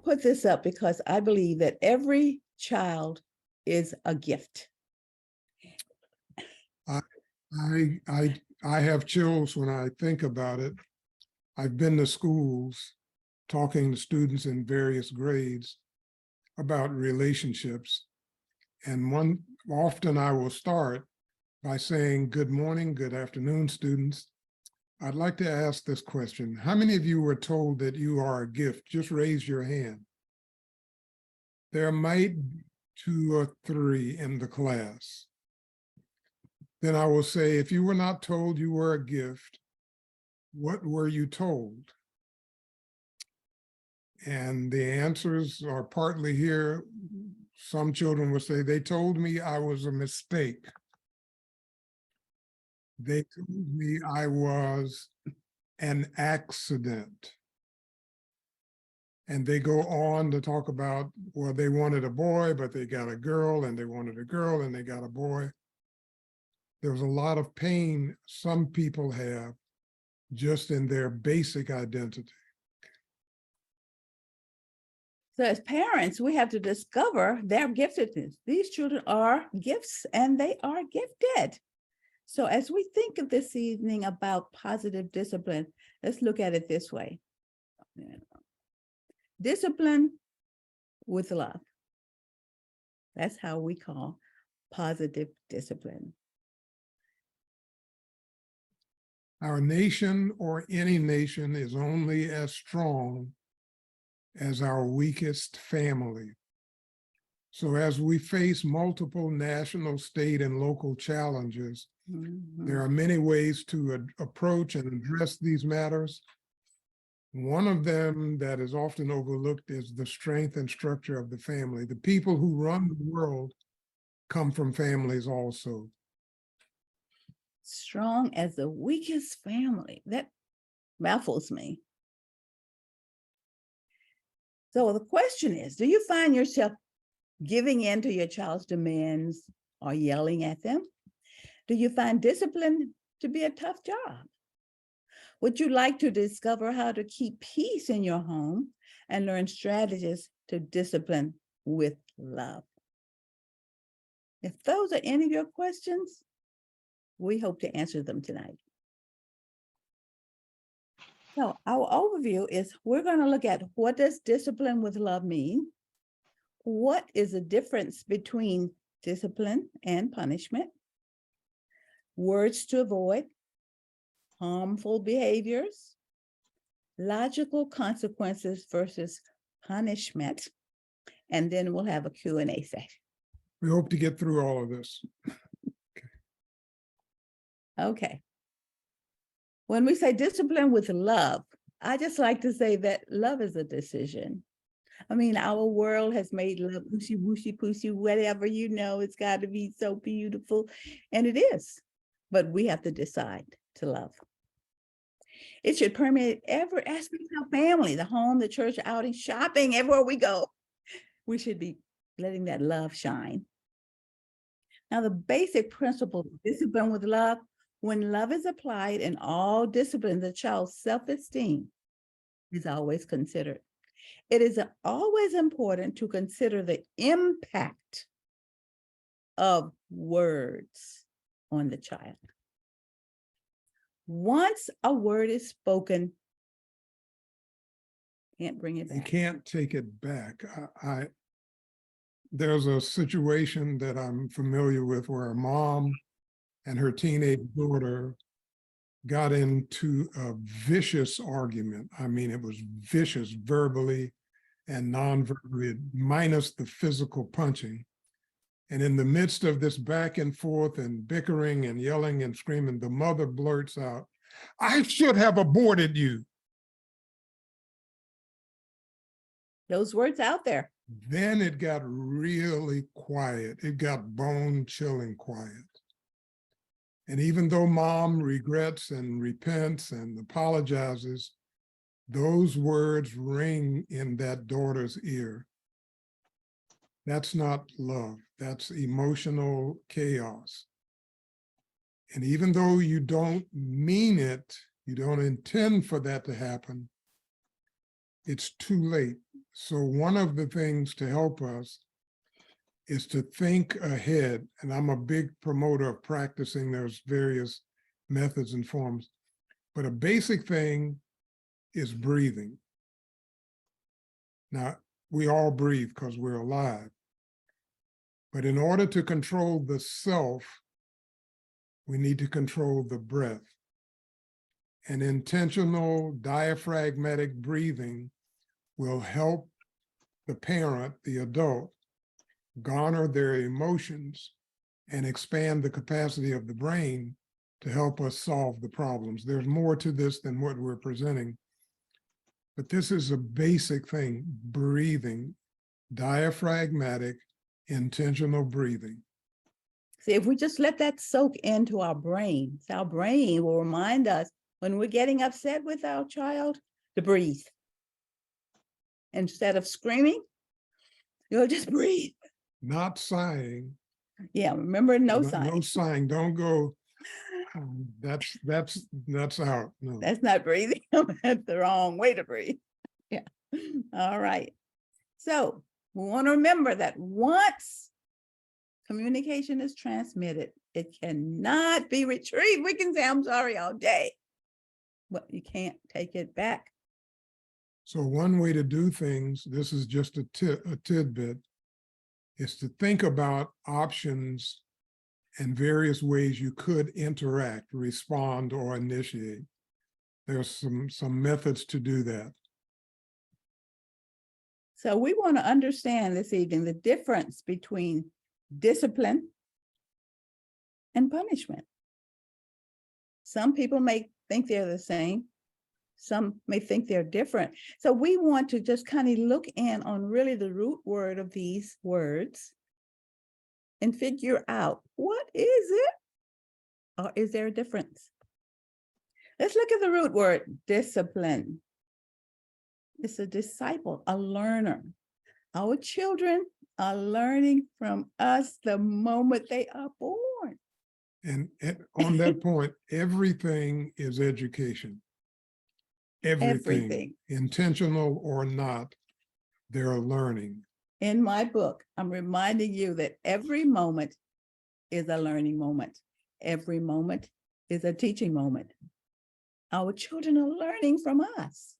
put this up because I believe that every child is a gift. I have chills when I think about it. I've been to schools talking to students in various grades about relationships. And often I will start by saying, good morning, good afternoon, students. I'd like to ask this question. How many of you were told that you are a gift? Just raise your hand. There might be 2 or 3 in the class. Then I will say, if you were not told you were a gift, what were you told? And the answers are partly here. Some children will say, they told me I was a mistake. They told me I was an accident. And they go on to talk about, well, they wanted a boy, but they got a girl, and they wanted a girl, and they got a boy. There's a lot of pain some people have just in their basic identity. So as parents, we have to discover their giftedness. These children are gifts and they are gifted. So as we think of this evening about positive discipline, let's look at it this way. Discipline with love. That's how we call positive discipline. Our nation or any nation is only as strong as our weakest family. So as we face multiple national, state, and local challenges, there are many ways to approach and address these matters. One of them that is often overlooked is the strength and structure of the family. The people who run the world come from families also. Strong as the weakest family. That baffles me. So the question is, do you find yourself giving in to your child's demands or yelling at them? Do you find discipline to be a tough job? Would you like to discover how to keep peace in your home and learn strategies to discipline with love? If those are any of your questions, we hope to answer them tonight. So our overview is we're going to look at what does discipline with love mean? What is the difference between discipline and punishment? Words to avoid, harmful behaviors, logical consequences versus punishment, and then we'll have a Q&A session. We hope to get through all of this. Okay. When we say discipline with love, I just like to say that love is a decision. I mean, our world has made love ooshy, wooshy, pooshy, whatever, you know, it's got to be so beautiful. And it is, but we have to decide to love. It should permeate every aspect of our family, the home, the church, outing, shopping, everywhere we go. We should be letting that love shine. Now, the basic principle of discipline with love, when love is applied in all disciplines, the child's self-esteem is always considered. It is always important to consider the impact of words on the child. Once a word is spoken, can't bring it back. You can't take it back. There's a situation that I'm familiar with where a mom and her teenage daughter got into a vicious argument. I mean, it was vicious verbally and non-verbally, minus the physical punching. And in the midst of this back and forth and bickering and yelling and screaming, the mother blurts out, "I should have aborted you." Those words out there. Then it got really quiet. It got bone-chilling quiet. And even though mom regrets and repents and apologizes, those words ring in that daughter's ear. That's not love. That's emotional chaos. And even though you don't mean it, you don't intend for that to happen, it's too late. So one of the things to help us is to think ahead. And I'm a big promoter of practicing those various methods and forms. But a basic thing is breathing. Now, we all breathe because we're alive. But in order to control the self, we need to control the breath. And intentional diaphragmatic breathing will help the parent, the adult, garner their emotions and expand the capacity of the brain to help us solve the problems. There's more to this than what we're presenting, but this is a basic thing: breathing, diaphragmatic, intentional breathing. See, if we just let that soak into our brains will remind us when we're getting upset with our child to breathe. Instead of screaming, you'll just breathe. Not sighing. Yeah, remember, no No sign. sighing. Don't go, that's out. No. That's not breathing. That's the wrong way to breathe. Yeah. All right. So we want to remember that once communication is transmitted, it cannot be retrieved. We can say, I'm sorry all day, but you can't take it back. So one way to do things, this is just a tidbit, is to think about options and various ways you could interact, respond, or initiate. There's some methods to do that. So we want to understand this evening the difference between discipline and punishment. Some people may think they're the same. Some may think they're different. So we want to just kind of look in on really the root word of these words and figure out, what is it? Or is there a difference? Let's look at the root word, discipline. It's a disciple, a learner. Our children are learning from us the moment they are born. And on that point, everything is education. Everything, intentional or not, they're learning. In my book, I'm reminding you that every moment is a learning moment. Every moment is a teaching moment. Our children are learning from us.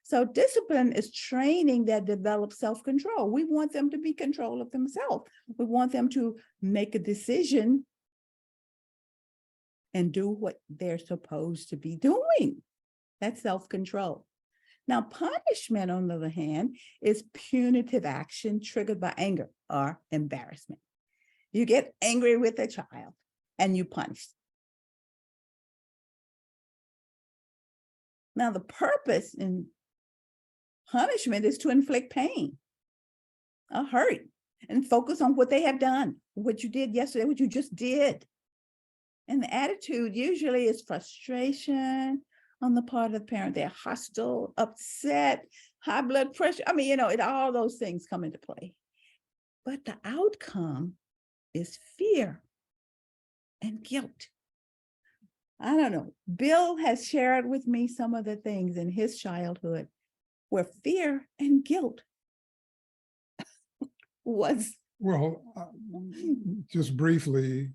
So discipline is training that develops self-control. We want them to be in control of themselves. We want them to make a decision and do what they're supposed to be doing. That's self-control. Now, punishment, on the other hand, is punitive action triggered by anger or embarrassment. You get angry with a child and you punish. Now, the purpose in punishment is to inflict pain, a hurt, and focus on what they have done, what you did yesterday, what you just did. And the attitude usually is frustration on the part of the parent. They're hostile, upset, high blood pressure. I mean, all those things come into play. But the outcome is fear and guilt. I don't know. Bill has shared with me some of the things in his childhood where fear and guilt was. Well, just briefly,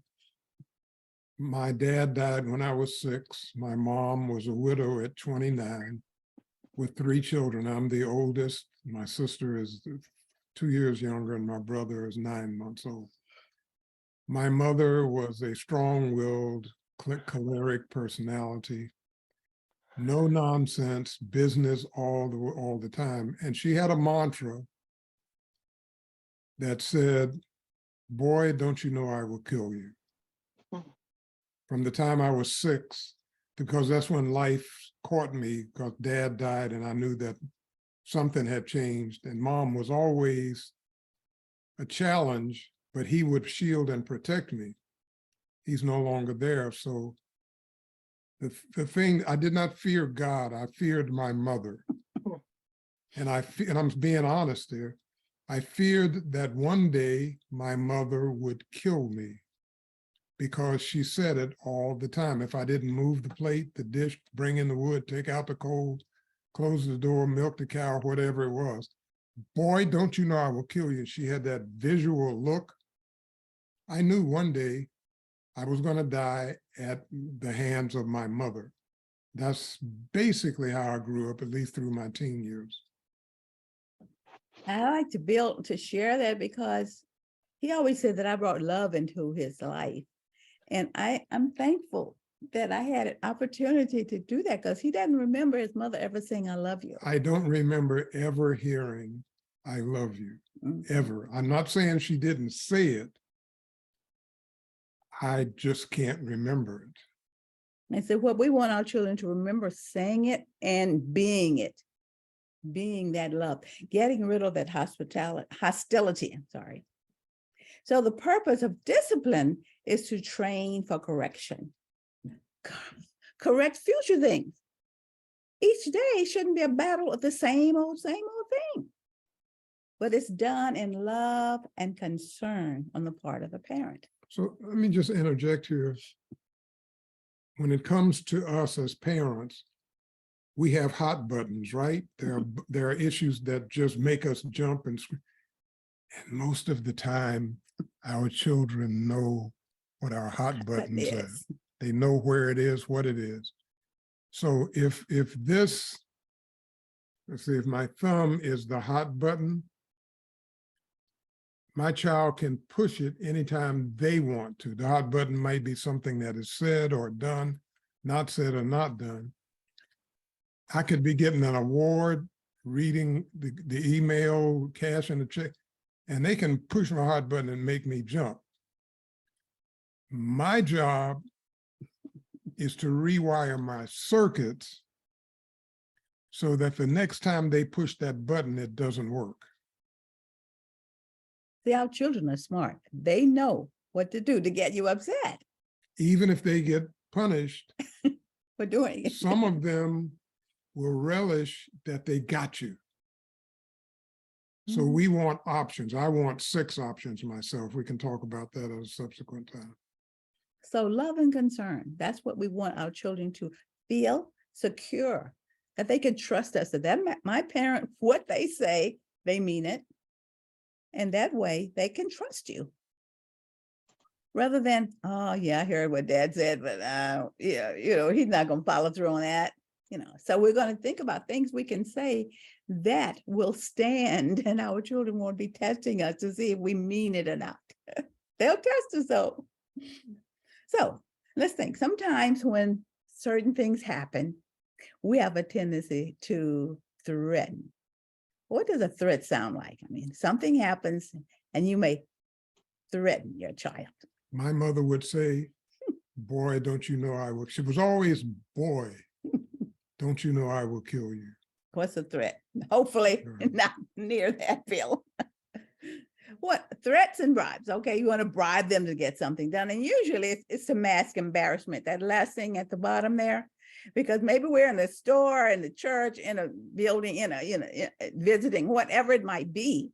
my dad died when I was 6. My mom was a widow at 29 with 3 children. I'm the oldest. My sister is 2 years younger, and my brother is 9 months old. My mother was a strong-willed, choleric personality, no nonsense, business all the time. And she had a mantra that said, "Boy, don't you know I will kill you." From the time I was 6, because that's when life caught me, because Dad died and I knew that something had changed. And Mom was always a challenge, but he would shield and protect me. He's no longer there. So the thing, I did not fear God, I feared my mother. And I'm being honest there. I feared that one day my mother would kill me, because she said it all the time. If I didn't move the plate, the dish, bring in the wood, take out the coal, close the door, milk the cow, whatever it was, boy, don't you know I will kill you. She had that visual look. I knew one day I was going to die at the hands of my mother. That's basically how I grew up, at least through my teen years. I like to share that because he always said that I brought love into his life. And I'm thankful that I had an opportunity to do that, because he doesn't remember his mother ever saying, I love you. I don't remember ever hearing, I love you, ever. I'm not saying she didn't say it. I just can't remember it. And so what we want our children to remember, saying it and being it, being that love, getting rid of that hostility, sorry. So the purpose of discipline is to train for correction. Correct future things. Each day shouldn't be a battle of the same old thing. But it's done in love and concern on the part of the parent. So let me just interject here. When it comes to us as parents, we have hot buttons, right? There are issues that just make us jump and scream. And most of the time, our children know what our hot buttons are. They know where it is, what it is. So if this, let's see, if my thumb is the hot button, my child can push it anytime they want to. The hot button might be something that is said or done, not said or not done. I could be getting an award, reading the email, cashing a check, and they can push my hot button and make me jump. My job is to rewire my circuits so that the next time they push that button, it doesn't work. See, our children are smart. They know what to do to get you upset. Even if they get punished for doing it. Some of them will relish that they got you. So we want options. I want 6 options myself. We can talk about that at a subsequent time. So love and concern, that's what we want our children to feel secure, that they can trust us, that my parent, what they say, they mean it. And that way they can trust you. Rather than, oh yeah, I heard what dad said, but yeah, he's not going to follow through on that. So we're going to think about things we can say that will stand, and our children won't be testing us to see if we mean it or not. They'll test us though. So let's think. Sometimes when certain things happen, we have a tendency to threaten. What does a threat sound like? I mean, something happens and you may threaten your child. My mother would say, boy, don't you know I will. She was always, boy, don't you know I will kill you. What's a threat? Hopefully not near that, Bill. What threats and bribes? Okay, you want to bribe them to get something done. And usually it's to mask embarrassment, that last thing at the bottom there, because maybe we're in the store, in the church, in a building, visiting, whatever it might be,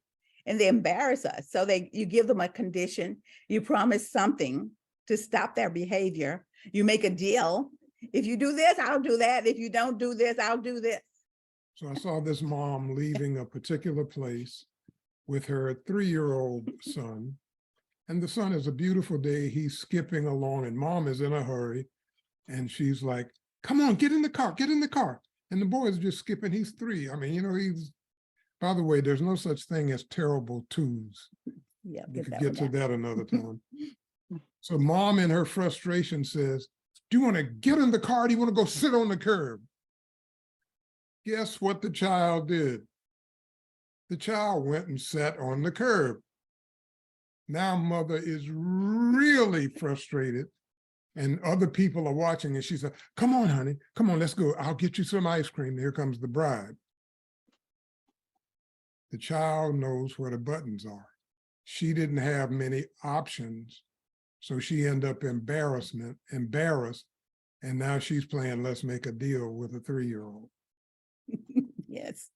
and they embarrass us. So you give them a condition, you promise something to stop their behavior, you make a deal. If you do this, I'll do that. If you don't do this, I'll do this. So I saw this mom leaving a particular place with her 3-year-old son. And the son is a beautiful day. He's skipping along and mom is in a hurry. And she's like, come on, get in the car, get in the car. And the boy is just skipping. He's 3. I mean, he's, by the way, there's no such thing as terrible twos. Yeah, we could get to that another time. So mom in her frustration says, do you want to get in the car? Or do you want to go sit on the curb? Guess what the child did? The child went and sat on the curb. Now mother is really frustrated and other people are watching and she said, come on, honey, come on, let's go. I'll get you some ice cream. Here comes the bribe. The child knows where the buttons are. She didn't have many options. So she ended up embarrassed, and now she's playing let's make a deal with a 3-year-old. Yes.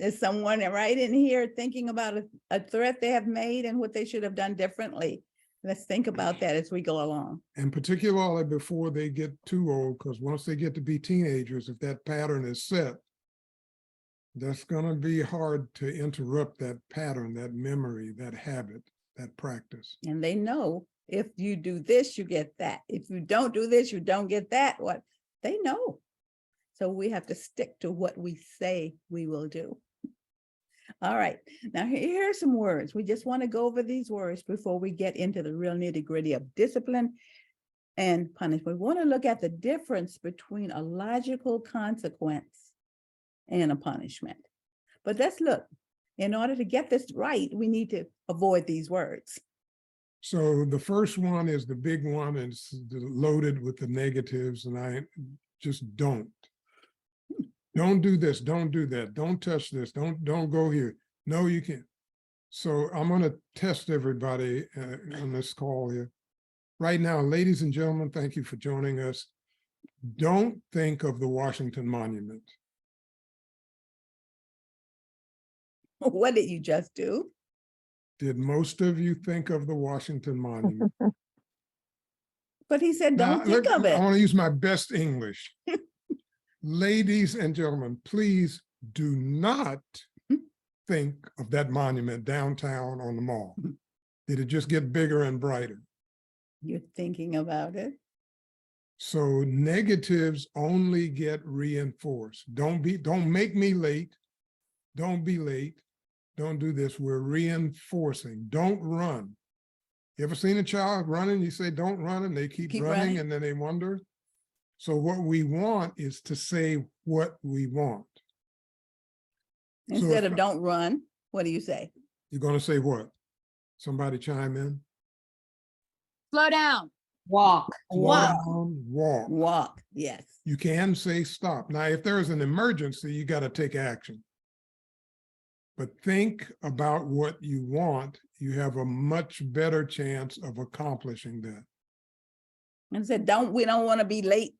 Is someone right in here thinking about a threat they have made and what they should have done differently? Let's think about that as we go along. And particularly before they get too old, because once they get to be teenagers, if that pattern is set, That's going to be hard to interrupt that pattern, that memory, that habit, that practice. And they know if you do this, you get that. If you don't do this, you don't get that. What they know. So we have to stick to what we say we will do. All right. Now here are some words. We just want to go over these words before we get into the real nitty-gritty of discipline and punishment. We want to look at the difference between a logical consequence and a punishment. But let's look. In order to get this right, we need to avoid these words. So the first one is the big one, and it's loaded with the negatives, and I just don't. Don't do this, don't do that, don't touch this, don't go here. No, you can't. So I'm going to test everybody on this call here. Right now, ladies and gentlemen, thank you for joining us. Don't think of the Washington Monument. What did you just do? Did most of you think of the Washington Monument? But he said, don't Now, think of it. I want to use my best English. Ladies and gentlemen, please do not think of that monument downtown on the mall. Did it just get bigger and brighter? You're thinking about it. So negatives only get reinforced. Don't make me late. Don't be late. Don't do this. We're reinforcing. Don't run. You ever seen a child running? You say, don't run, and they keep running, and then they wonder. So what we want is to say what we want. Instead of don't run, what do you say? You're going to say what? Somebody chime in. Slow down. Walk. Walk. Walk. Walk. Yes. You can say stop. Now, if there is an emergency, you got to take action. But think about what you want. You have a much better chance of accomplishing that. And said, we don't want to be late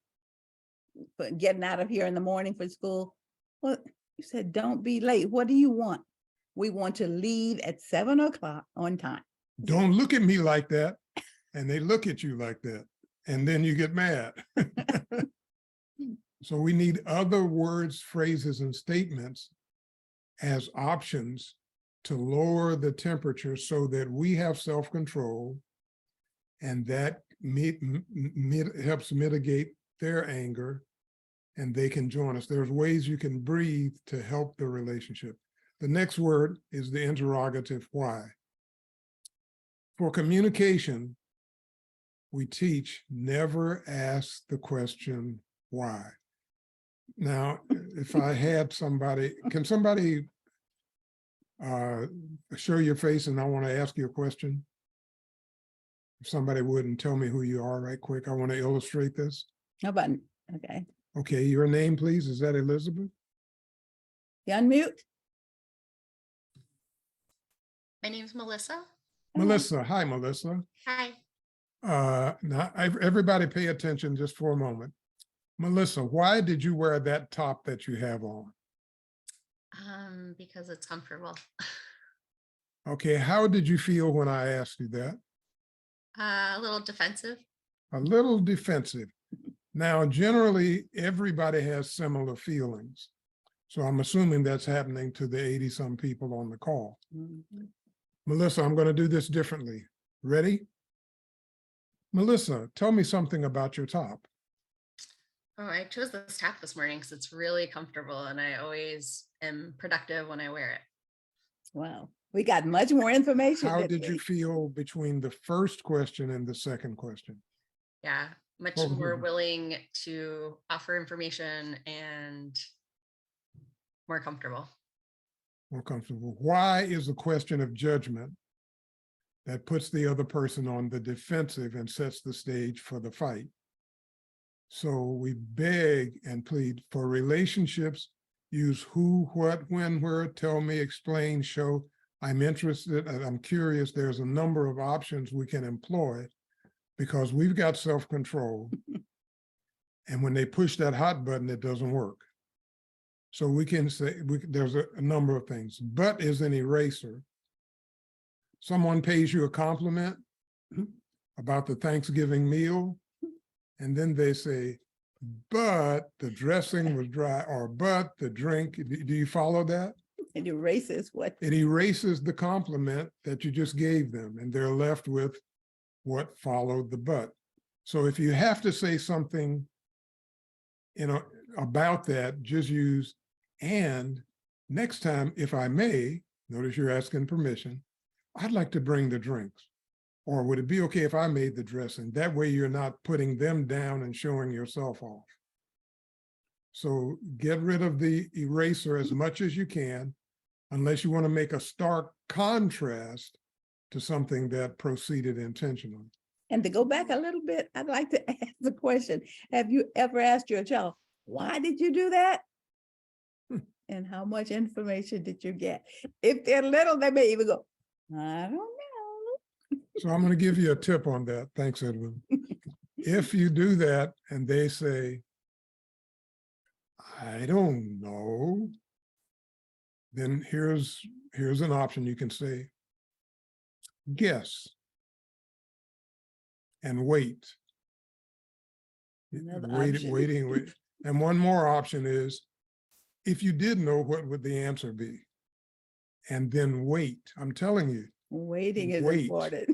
for getting out of here in the morning for school. Well, you said, don't be late. What do you want? We want to leave at 7 o'clock on time. Don't look at me like that. And they look at you like that. And then you get mad. So we need other words, phrases, and statements as options to lower the temperature so that we have self-control, and that helps mitigate their anger, and they can join us. There's ways you can breathe to help the relationship. The next word is the interrogative why. For communication, we teach never ask the question why. Now, if I had somebody, can somebody show your face, and I want to ask you a question? If somebody wouldn't tell me who you are right quick, I want to illustrate this. How about, okay. Okay, your name, please. Is that Elizabeth? You unmute? My name's Melissa. Melissa. Hi, Melissa. Hi. Now, everybody pay attention just for a moment. Melissa, why did you wear that top that you have on? Because it's comfortable. Okay, how did you feel when I asked you that? A little defensive. A little defensive. Now, generally, everybody has similar feelings. So I'm assuming that's happening to the 80-some people on the call. Mhm. Melissa, I'm going to do this differently. Ready? Melissa, tell me something about your top. Oh, I chose this top this morning because it's really comfortable and I always am productive when I wear it. Wow. We got much more information. How didn't did you we? feel between the first question and the second question? Yeah, much Oh, more good. willing to offer information and more comfortable. More comfortable. Why is a question of judgment that puts the other person on the defensive and sets the stage for the fight? So we beg and plead for relationships. Use who, what, when, where, tell me, explain, show. I'm interested, I'm curious. There's a number of options we can employ because we've got self-control. And when they push that hot button, it doesn't work. So we can say, there's a number of things. But is an eraser. Someone pays you a compliment about the Thanksgiving meal, and then they say, but the dressing was dry, or but the drink, do you follow that? It erases what, It erases the compliment that you just gave them, and they're left with what followed the but. So if you have to say something, about that, just use and. Next time, if I may, notice you're asking permission, I'd like to bring the drinks. Or would it be okay if I made the dressing? That way you're not putting them down and showing yourself off. So get rid of the eraser as much as you can, unless you want to make a stark contrast to something that proceeded intentionally. and to go back a little bit, I'd like to ask the question, have you ever asked your child, why did you do that? And how much information did you get? If they're little, they may even go, I don't know. So I'm going to give you a tip on that. Thanks, Edwin. If you do that and they say, I don't know, then here's an option. You can say, guess and wait. Another Waiting. option. And one more option is, if you did know, what would the answer be? And then wait. I'm telling you. Waiting is Wait. important.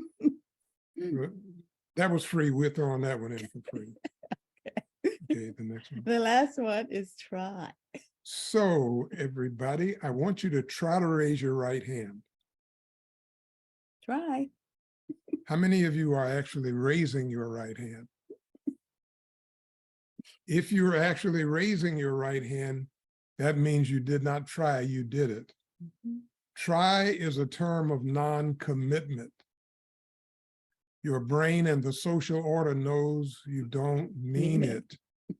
That was free. We're throwing that one in for free. Okay, the next one. The last one is try. So everybody, I want you to try to raise your right hand. Try. How many of you are actually raising your right hand? If you're actually raising your right hand, that means you did not try, you did it. Mhm. Try is a term of non-commitment. Your brain and the social order knows you don't mean Mean it. it,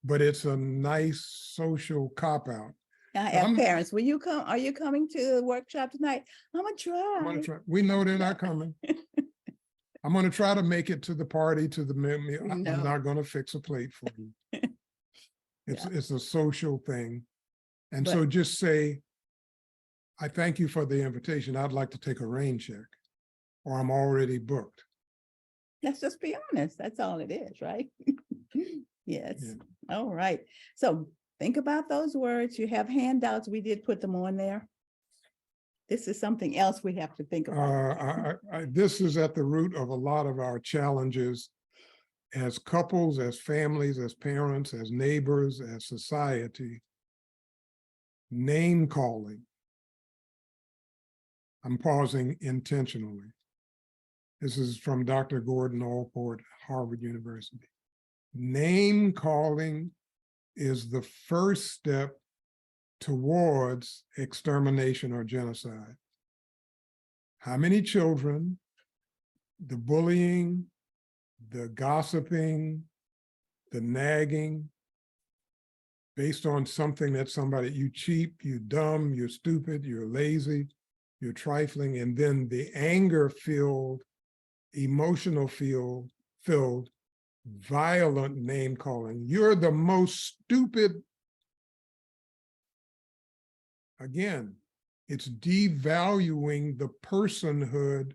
but it's a nice social cop-out. I have I'm- parents, will you come? Are you coming to the workshop tonight? I'm gonna I'm gonna try. try. We know they're not coming. I'm gonna try to make it to the party, to the meal. I'm No. not gonna fix a plate for you. It's a social thing. And so But- just say, I thank you for the invitation. I'd like to take a rain check, or I'm already booked. Let's just be honest. That's all it is, right? Yes. Yeah. All right. So think about those words. You have handouts. We did put them on there. This is something else we have to think about. This is at the root of a lot of our challenges as couples, as families, as parents, as neighbors, as society. Name calling. I'm pausing intentionally. This is from Dr. Gordon Allport, Harvard University. Name calling is the first step towards extermination or genocide. How many children, the bullying, the gossiping, the nagging, based on something that somebody, you cheap, you dumb, you're stupid, you're lazy, you're trifling, and then the anger-filled, emotional-filled, violent name calling. You're the most stupid. Again, it's devaluing the personhood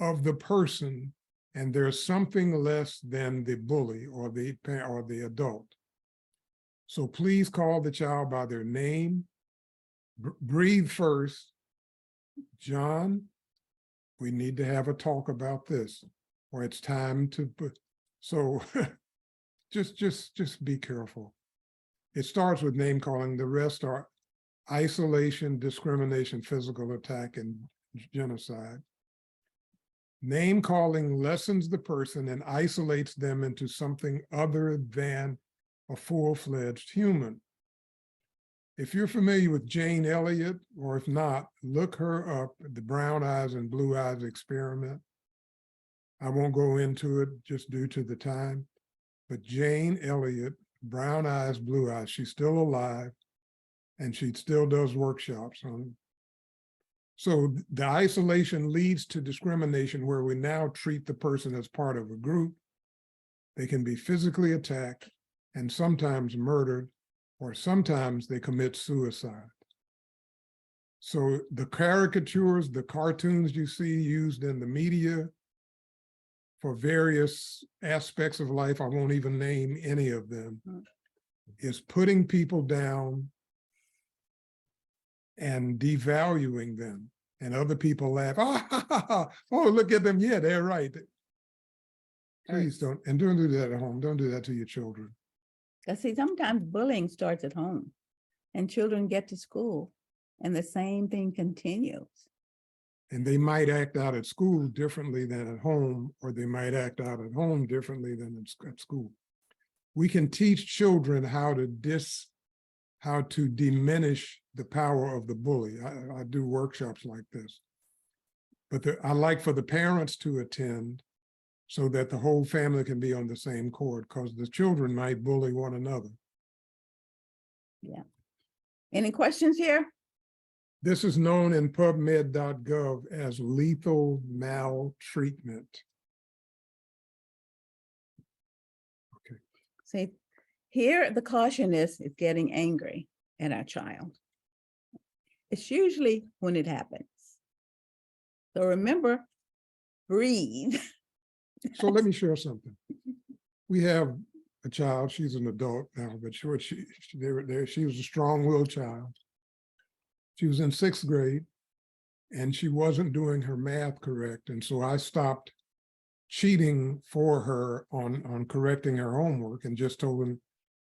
of the person, and there's something less than the bully or the adult. So please call the child by their name. Breathe first. John, we need to have a talk about this, or it's time to put. So just be careful. It starts with name calling. The rest are isolation, discrimination, physical attack, and genocide. Name calling lessens the person and isolates them into something other than a full-fledged human. If you're familiar with Jane Elliott, or if not, look her up, the Brown Eyes and Blue Eyes experiment. I won't go into it just due to the time, but Jane Elliott, Brown Eyes, Blue Eyes, she's still alive, and she still does workshops on. So the isolation leads to discrimination, where we now treat the person as part of a group. They can be physically attacked and sometimes murdered, or sometimes they commit suicide. So the caricatures, the cartoons you see used in the media for various aspects of life, I won't even name any of them, is putting people down and devaluing them. And other people laugh, oh, look at them. Yeah, they're right. Please don't, and don't do that at home. Don't do that to your children. Because see, sometimes bullying starts at home and children get to school and the same thing continues. And they might act out at school differently than at home, or they might act out at home differently than at school. We can teach children how to diminish the power of the bully. I do workshops like this. But I like for the parents to attend so that the whole family can be on the same chord, because the children might bully one another. Yeah. Any questions here? This is known in PubMed.gov as lethal maltreatment. Okay. See, here the caution is getting angry at our child. It's usually when it happens. So remember, breathe. So let me share something. We have a child, she's an adult now, but she was a strong-willed child. She was in 6th grade and she wasn't doing her math correct. And so I stopped cheating for her on correcting her homework and just told them,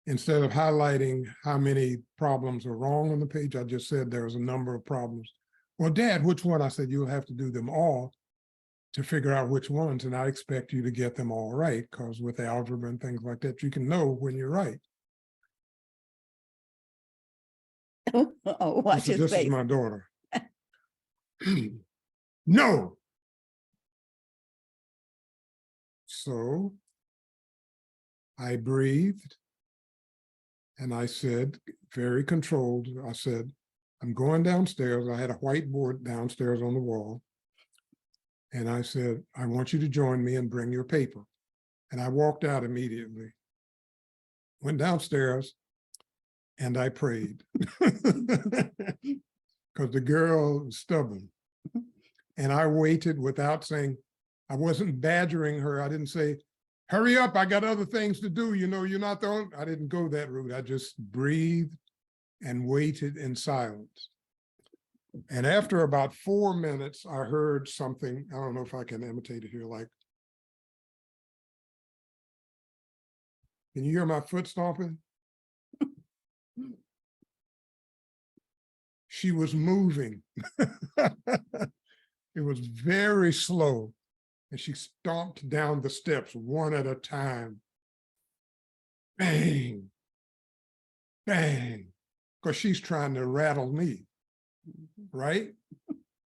instead of highlighting how many problems are wrong on the page, I just said there was a number of problems. Well, Dad, which one? I said, you'll have to do them all to figure out which ones, and I expect you to get them all right, because with algebra and things like that, you can know when you're right. Oh, watch his This is face. my daughter. No. So I breathed and I said, very controlled, I said, I'm going downstairs. I had a whiteboard downstairs on the wall. And I said, I want you to join me and bring your paper. And I walked out immediately, went downstairs, and I prayed. Because the girl was stubborn. And I waited without saying, I wasn't badgering her. I didn't say, hurry up, I got other things to do. You know, you're not the only. I didn't go that route. I just breathed and waited in silence. And after about 4 minutes, I heard something. I don't know if I can imitate it here. Like, can you hear my foot stomping? She was moving. It was very slow. And she stomped down the steps one at a time. Bang, bang, because she's trying to rattle me, right?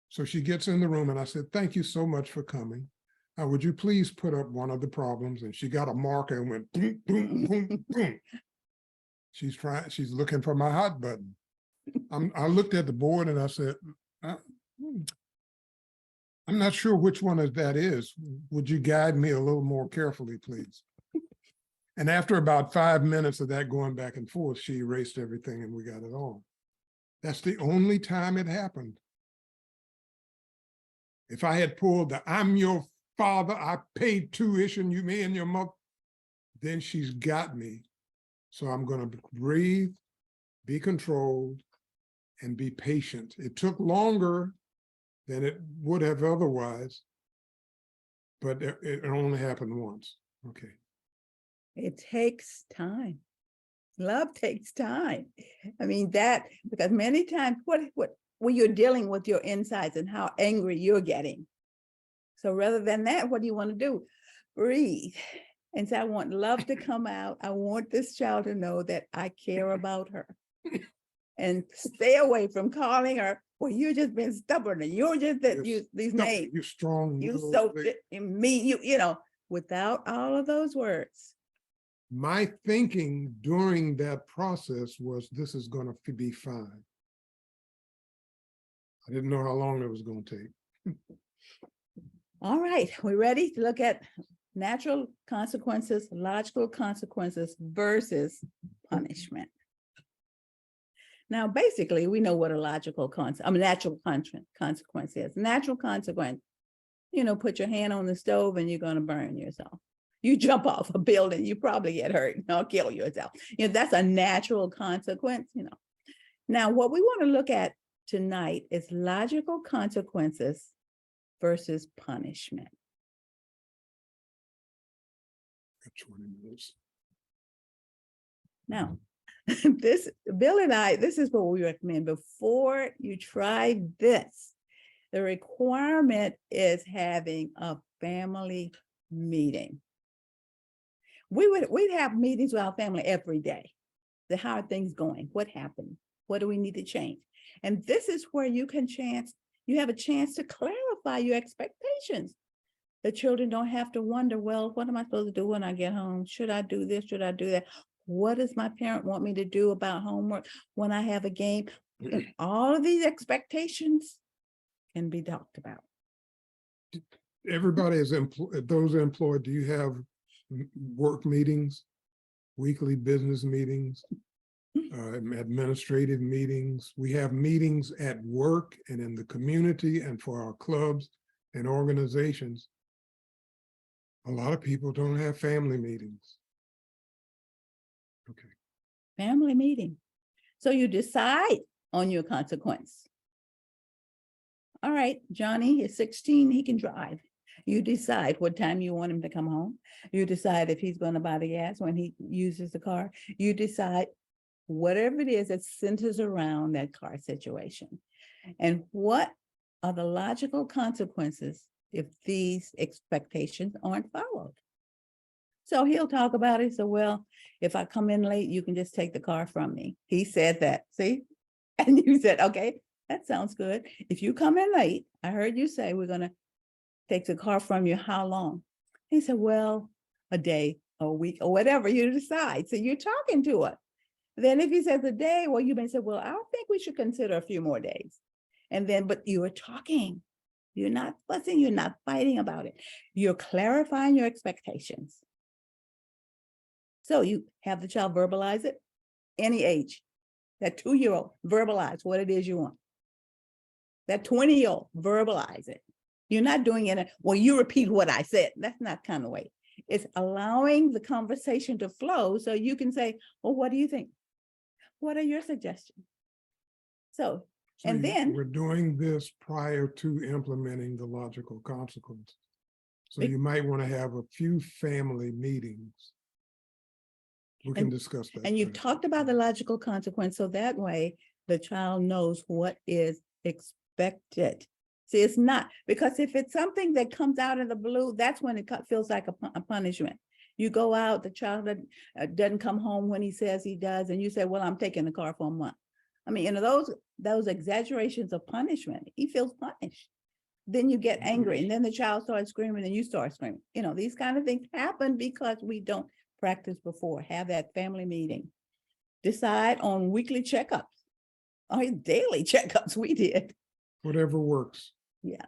So she gets in the room and I said, thank you so much for coming. Would you please put up one of the problems? And she got a marker and went boom, boom, boom, boom. She's looking for my hot button. I looked at the board and I said, I'm not sure which one of that is. Would you guide me a little more carefully, please? And after about 5 minutes of that going back and forth, she erased everything and we got it on. That's the only time it happened. If I had pulled the, I'm your father, I paid tuition, you, me and your mother, then she's got me. So I'm gonna breathe, be controlled, and be patient. It took longer than it would have otherwise, but it only happened once. Okay. It takes time. Love takes time. I mean that, because many times when you're dealing with your insides and how angry you're getting. So rather than that, what do you want to do? Breathe. And say, I want love to come out. I want this child to know that I care about her. And stay away from calling her, well, you've just been stubborn and you're just that these names. You're strong. You so mean, you know, without all of those words. My thinking during that process was, this is going to be fine. I didn't know how long it was going to take. All right, we're ready to look at natural consequences, logical consequences versus punishment. Now, basically, we know what a natural consequence is. Natural consequence put your hand on the stove and you're going to burn yourself. You jump off a building, you probably get hurt, kill yourself. That's a natural consequence, Now, what we want to look at tonight is logical consequences versus punishment. Got 20 minutes. Now, Bill and I, this is what we recommend. Before you try this, the requirement is having a family meeting. We'd have meetings with our family every day. How are things going? What happened? What do we need to change? And this is where you have a chance to clarify your expectations. The children don't have to wonder, well, what am I supposed to do when I get home? Should I do this? Should I do that? What does my parent want me to do about homework when I have a game? All of these expectations can be talked about. Everybody is those employed. Do you have work meetings, weekly business meetings, administrative meetings? We have meetings at work and in the community and for our clubs and organizations. A lot of people don't have family meetings. Okay. Family meeting. So you decide on your consequence. All right, Johnny is 16, he can drive. You decide what time you want him to come home. You decide if he's going to buy the gas when he uses the car. You decide whatever it is that centers around that car situation. And what are the logical consequences if these expectations aren't followed? So he'll talk about it. So, well, if I come in late, you can just take the car from me. He said that, see? And you said, okay, that sounds good. If you come in late, I heard you say we're going to take the car from you. How long? He said, well, a day, a week, or whatever you decide. So you're talking to it. Then if he says a day, well, you may say, well, I think we should consider a few more days. And then, but you are talking. You're not fussing. You're not fighting about it. You're clarifying your expectations. So you have the child verbalize it, any age. That 2-year-old, verbalize what it is you want. That 20-year-old, verbalize it. You're not doing it, well, you repeat what I said. That's not kind of way. It's allowing the conversation to flow so you can say, well, what do you think? What are your suggestions? So and then we're doing this prior to implementing the logical consequences. So you might want to have a few family meetings. We can discuss that. And you've talked about the logical consequence, so that way the child knows what is expected. See, it's not, because if it's something that comes out of the blue, that's when it feels like a punishment. You go out, the child doesn't come home when he says he does, and you say, well, I'm taking the car for a month. I mean, those exaggerations of punishment, he feels punished. Then you get angry, and then the child starts screaming, and you start screaming. These kind of things happen because we don't practice before. Have that family meeting. Decide on weekly checkups or daily checkups. We did. Whatever works. Yeah.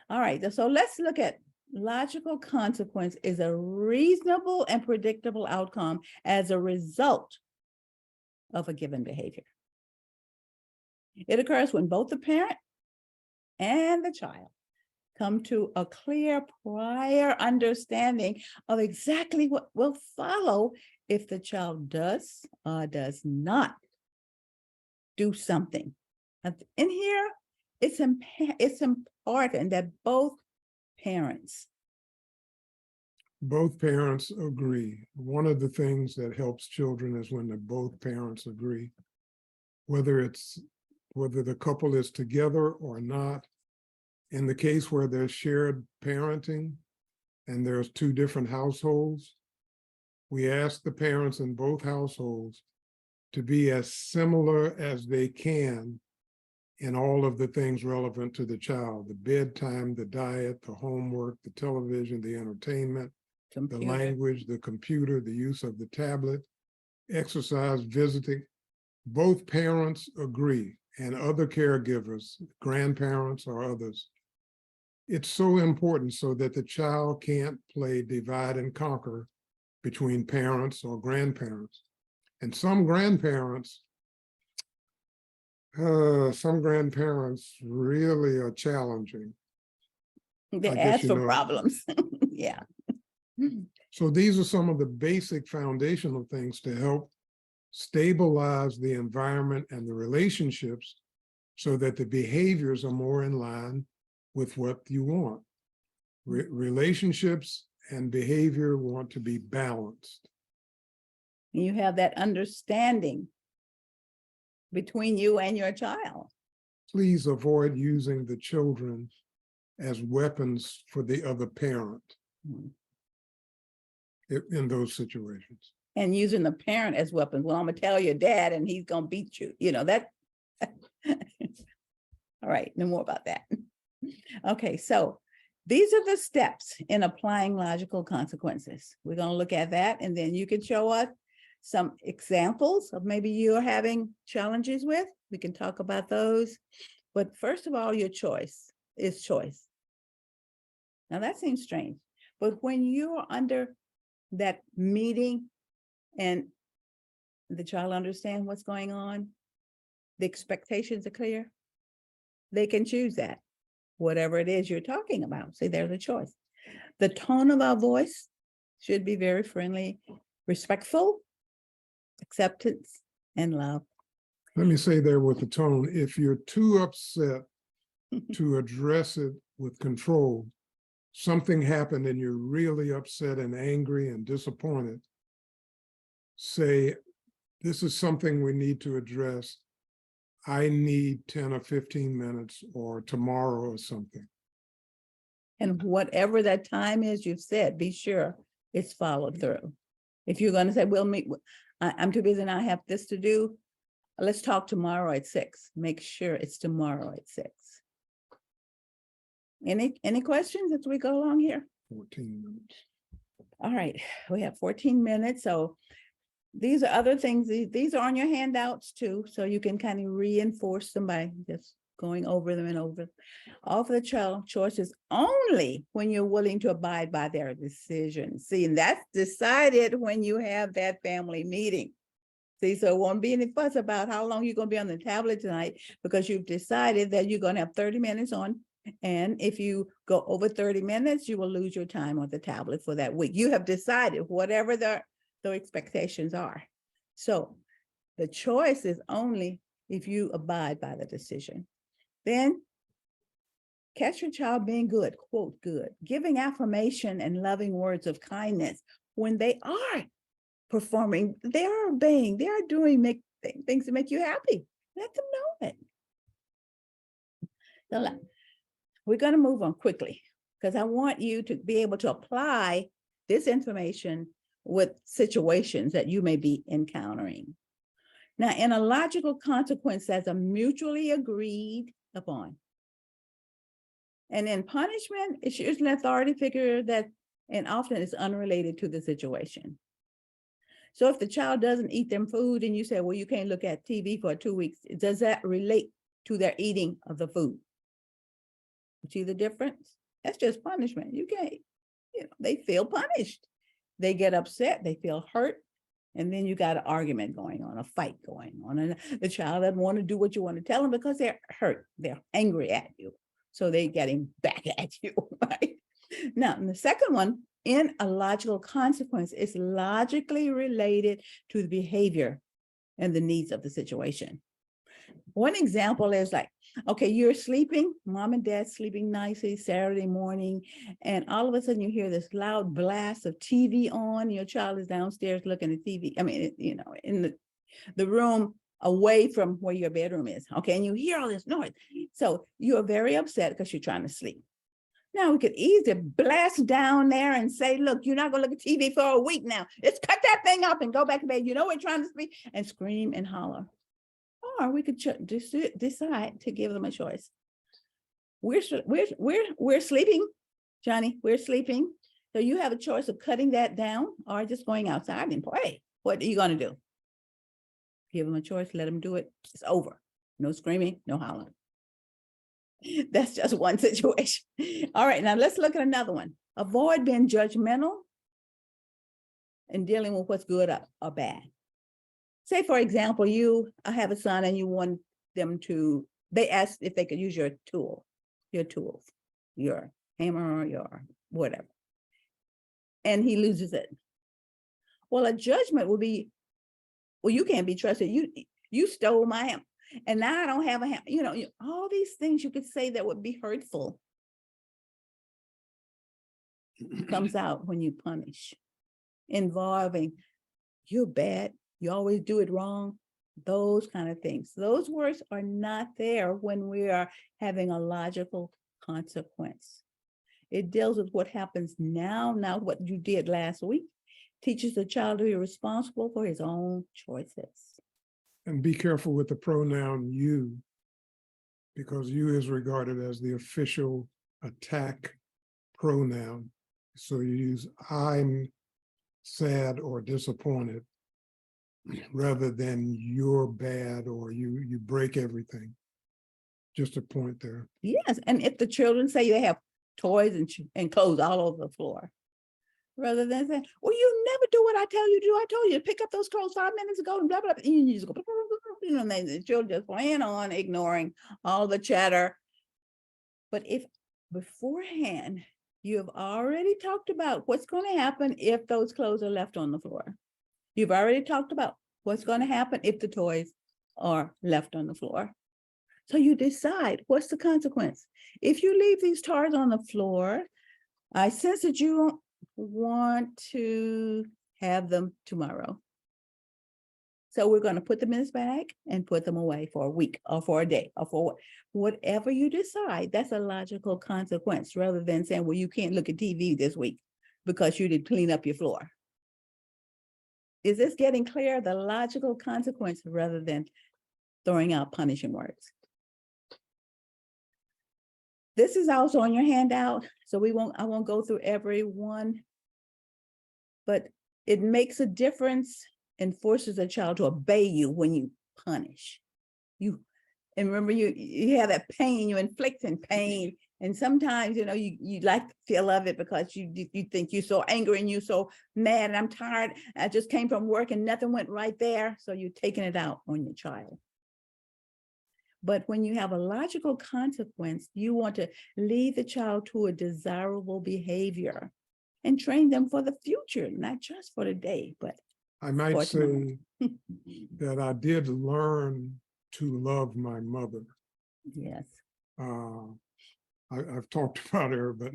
All right. So let's look at logical consequence is a reasonable and predictable outcome as a result of a given behavior. It occurs when both the parent and the child come to a clear prior understanding of exactly what will follow if the child does or does not do something. In here, it's important that both parents agree. One of the things that helps children is when both parents agree, whether the couple is together or not. In the case where there's shared parenting and there's 2 different households, we ask the parents in both households to be as similar as they can in all of the things relevant to the child: the bedtime, the diet, the homework, the television, the entertainment, the language, the computer, the use of the tablet, exercise, visiting. Both parents agree, and other caregivers, grandparents or others. It's so important so that the child can't play divide and conquer between parents or grandparents. And some grandparents really are challenging. They I guess ask you for know. problems. Yeah. So these are some of the basic foundational things to help stabilize the environment and the relationships so that the behaviors are more in line with what you want. Relationships and behavior want to be balanced. You have that understanding between you and your child. Please avoid using the children as weapons for the other parent Mhm. in those situations. And using the parent as weapons. Well, I'm gonna tell your dad and he's gonna beat you. You know, that. All right, no more about that. Okay, so these are the steps in applying logical consequences. We're gonna look at that, and then you can show us some examples of maybe you're having challenges with. We can talk about those. But first of all, your choice is choice. Now that seems strange, but when you're under that meeting and the child understands what's going on, the expectations are clear, they can choose that, whatever it is you're talking about. See, there's a choice. The tone of our voice should be very friendly, respectful, acceptance, and love. Let me say there with the tone, if you're too upset to address it with control, something happened and you're really upset and angry and disappointed, say, this is something we need to address. I need 10 or 15 minutes or tomorrow or something. And whatever that time is, you've said, be sure it's followed through. If you're going to say, we'll meet, I'm too busy and I have this to do, let's talk tomorrow at 6. Make sure it's tomorrow at 6. Any questions as we go along here? 14 minutes. All right, we have 14 minutes. So these are other things. These are on your handouts too, so you can kind of reinforce them by just going over them and over. Offer the child choices only when you're willing to abide by their decisions. See, and that's decided when you have that family meeting. See, so it won't be any fuss about how long you're going to be on the tablet tonight, because you've decided that you're going to have 30 minutes on. And if you go over 30 minutes, you will lose your time on the tablet for that week. You have decided whatever the expectations are. So the choice is only if you abide by the decision. Then catch your child being good, quote, good, giving affirmation and loving words of kindness when they are performing, they are obeying, they are doing things to make you happy. Let them know it. So we're going to move on quickly because I want you to be able to apply this information with situations that you may be encountering. Now, in a logical consequence, that's a mutually agreed upon. And in punishment, it's usually an authority figure that, and often it's unrelated to the situation. So if the child doesn't eat their food and you say, well, you can't look at TV for 2 weeks, does that relate to their eating of the food? You see the difference? That's just punishment. You can't, they feel punished. They get upset, they feel hurt, and then you got an argument going on, a fight going on, and the child doesn't want to do what you want to tell them because they're hurt, they're angry at you. So they're getting back at you, right? Now, and the second one, in a logical consequence, is logically related to the behavior and the needs of the situation. One example is like, okay, you're sleeping, mom and dad sleeping nicely Saturday morning, and all of a sudden you hear this loud blast of TV on. Your child is downstairs looking at TV. I mean, in the room away from where your bedroom is. Okay, and you hear all this noise. So you are very upset because you're trying to sleep. Now we could easily blast down there and say, look, you're not gonna look at TV for a week now. Let's cut that thing up and go back to bed. You know we're trying to sleep, and scream and holler. Or we could decide to give them a choice. We're sleeping, Johnny, we're sleeping. So you have a choice of cutting that down or just going outside and play. What are you gonna do? Give them a choice, let them do it. It's over. No screaming, no hollering. That's just one situation. All right, now let's look at another one. Avoid being judgmental and dealing with what's good or bad. Say, for example, you have a son and you want them to, they asked if they could use your tools, your hammer or whatever, and he loses it. Well, a judgment will be, well, you can't be trusted. You stole my hammer, and now I don't have a hammer. All these things you could say that would be hurtful comes out when you punish, involving you're bad, you always do it wrong, those kind of things. Those words are not there when we are having a logical consequence. It deals with what happens now, not what you did last week. Teaches the child to be responsible for his own choices. And be careful with the pronoun you, because you is regarded as the official attack pronoun. So you use I'm sad or disappointed rather than you're bad or you break everything. Just a point there. Yes, and if the children say they have toys and clothes all over the floor, rather than saying, well, you never do what I tell you to do. I told you to pick up those clothes 5 minutes ago and blah, blah, blah. And you just go, and the children just playing on, ignoring all the chatter. But if beforehand, you have already talked about what's going to happen if those clothes are left on the floor. You've already talked about what's going to happen if the toys are left on the floor. So you decide what's the consequence. If you leave these toys on the floor, I sense that you want to have them tomorrow. So we're going to put them in this bag and put them away for a week or for a day or for whatever you decide. That's a logical consequence rather than saying, well, you can't look at TV this week because you didn't clean up your floor. Is this getting clear? The logical consequence rather than throwing out punishing words. This is also on your handout, so I won't go through every one, but it makes a difference and forces a child to obey you when you punish. And remember, you have that pain, you inflict in pain, and sometimes you like the feel of it because you think you're so angry and you're so mad and I'm tired. I just came from work and nothing went right there, so you're taking it out on your child. But when you have a logical consequence, you want to lead the child to a desirable behavior and train them for the future, not just for the day, but I might say that I did learn to love my mother. Yes. I've talked about her, but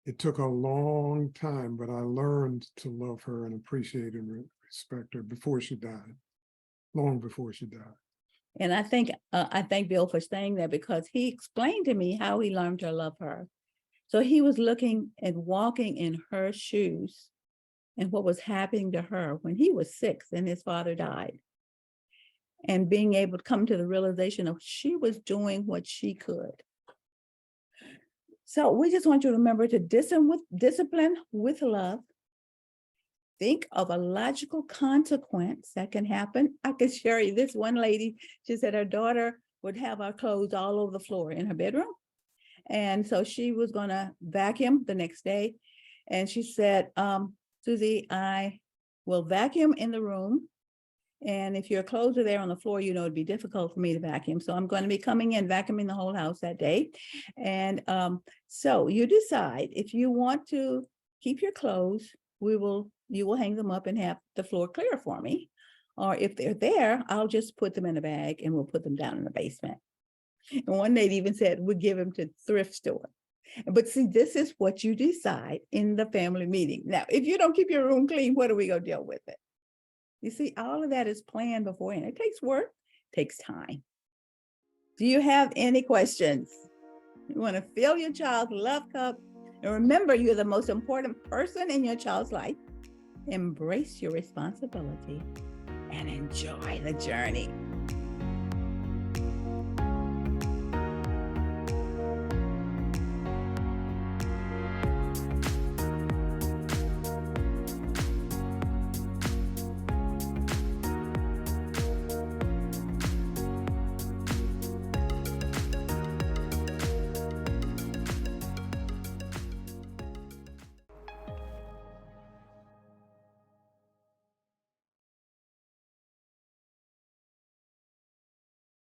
it took a long time, but I learned to love her and appreciate and respect her before she died, long before she died. And I thank Bill for saying that because he explained to me how he learned to love her. So he was looking and walking in her shoes and what was happening to her when he was 6 and his father died. And being able to come to the realization of she was doing what she could. So we just want you to remember to discipline with love. Think of a logical consequence that can happen. I can share you this one lady, she said her daughter would have our clothes all over the floor in her bedroom. And so she was going to vacuum the next day. And she said, Susie, I will vacuum in the room. And if your clothes are there on the floor, it'd be difficult for me to vacuum. So I'm going to be coming in, vacuuming the whole house that day. And so you decide if you want to keep your clothes, you will hang them up and have the floor clear for me. Or if they're there, I'll just put them in a bag and we'll put them down in the basement. And one lady even said, we'll give them to thrift store. But see, this is what you decide in the family meeting. Now, if you don't keep your room clean, what are we going to deal with it? You see, all of that is planned beforehand. It takes work, takes time. Do you have any questions? You want to fill your child's love cup. And remember, you're the most important person in your child's life. Embrace your responsibility and enjoy the journey.